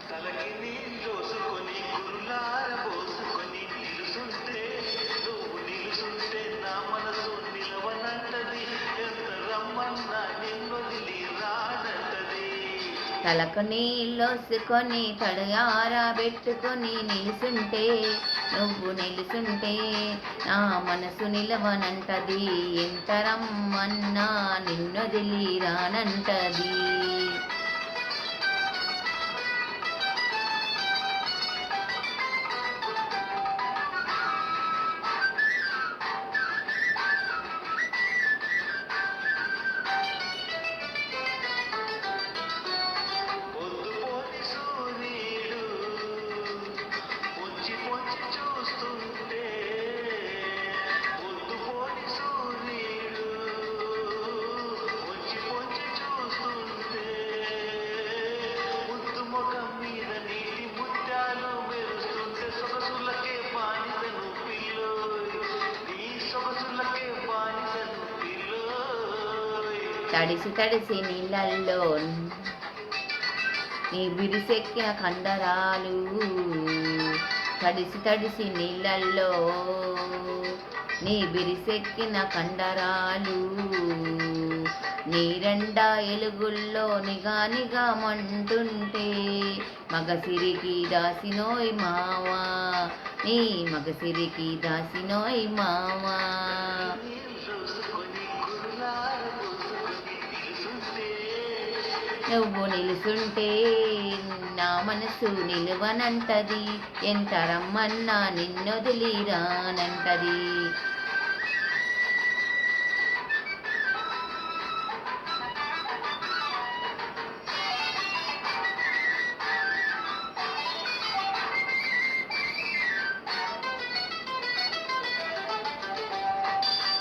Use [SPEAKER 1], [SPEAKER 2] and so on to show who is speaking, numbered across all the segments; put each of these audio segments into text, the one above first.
[SPEAKER 1] తలకి నీళ్ళోసుకొని కురులార పోసుకొని నిలుసుంటే నువ్వు నిలుసుంటే నా మనసు నిలవనంటది ఎంత రమ్మన్నా నిన్నొదిలి రానంటది.
[SPEAKER 2] తలకు నీళ్ళోసుకొని తడయారా పెట్టుకొని నిలుసుంటే నువ్వు నిలుసుంటే నా మనసు నిలవనంటది ఎంత రమ్మన్నా నిన్నొదిలి రానంటది.
[SPEAKER 1] పొద్దుపోని సూర్యుడు పొంచి పొంచి చూస్తుంటే పొద్దుపోని సూర్యుడు పొంచి పొంచి చూస్తుంటే ముద్దు ముఖం మీద నీటి ముత్యాలు మెరుస్తుంటే సొగసులకే బానిసను పిల్లోయ్ నీ సొగసులకే బానిసను పిల్లోయ్.
[SPEAKER 2] తడిసి తడిసి నీళ్ళల్లో నీ బిరిసెక్కిన కండరాలు తడిసి తడిసి నీళ్ళల్లో నీ బిరిసెక్కిన కండరాలు నీరెండా ఎలుగుల్లో నిగా నిగా మంటుంటే మగసిరికి దాసినోయ్ మావా నీ మగసిరికి దాసినోయ్ మావా.
[SPEAKER 1] చూసుకొని కురులార పోసుకొని నిలుసుంటే
[SPEAKER 2] నువ్వు నిలుసుంటే నా మనసు నిలువనంటది ఎంత రమ్మన్నా నిన్నొదిలి రానంటది.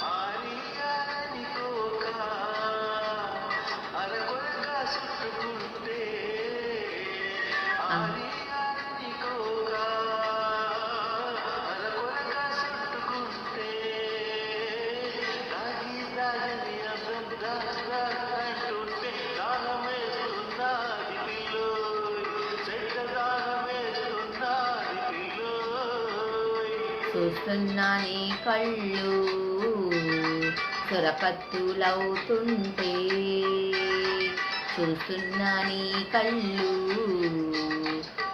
[SPEAKER 1] ఆరియాని కోక అరకొరక చుట్టుకుంటే ఆరియాని కోక అరకొరక చుట్టుకుంటే దాగి దాగని అందం దాగా అంటుంటే దాహమేస్తున్నది పిల్లోయ్ చెడ్డ దాహమేస్తున్నది పిల్లోయ్.
[SPEAKER 2] చూస్తున్నా నీ కళ్ళు సురకత్తులవుతుంటే చూస్తున్నా నీ కళ్ళు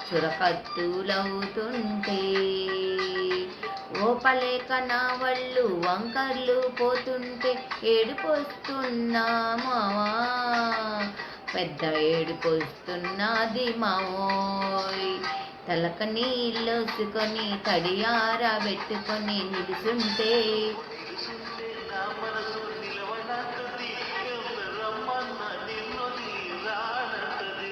[SPEAKER 2] చురకత్తులవుతుంటే ఓపలేక నా వళ్ళు వంకర్లు పోతుంటే ఏడుపొస్తున్నా మావా పెద్ద ఏడుపొస్తున్నది మావోయ్. తలక నీళ్ళోసుకొని తడియారా పెట్టుకొని నిలుసుంటే
[SPEAKER 1] నిలుసుంటే నా మనసు నిలవనంటది ఎంత రమ్మన్నా నిన్నొదిలి రానంటది.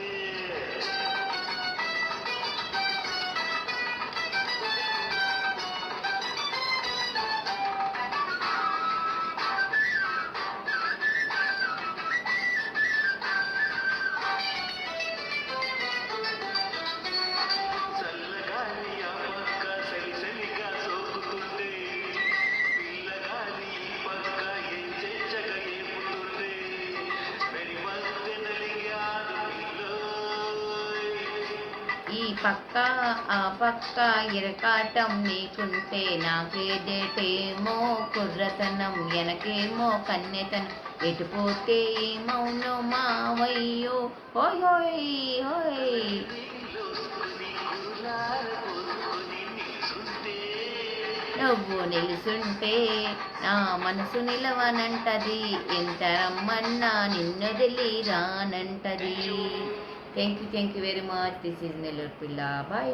[SPEAKER 1] చల్లగాలి ఆ పక్క సలిసలిగా సోకుతుంటే పిల్లగాలి ఈ పక్క ఏం చెచ్చగా ఏపుతుంటే వెడి మధ్య నలిగాడు పిల్లోయ్.
[SPEAKER 2] ఈ పక్క ఆ పక్క ఇరకాటం నీకుంటే నాకేదేటేమో కుర్రతనం ఎనకేమో కన్నెతనం ఎటుపోతే ఏమౌనో మావయ్యో హోయ్ హోయ్ హోయ్.
[SPEAKER 1] నీళ్ళోసుకొని కురులార పోసుకొని నిలుసుంటే
[SPEAKER 2] నువ్వు నిలుసుంటే నా మనసు నిలవనంటది ఎంత రమ్మన్నా నిన్నొదిలి రానంటది. Thank you very much. This is Nellore పిల్ల. బాయ్.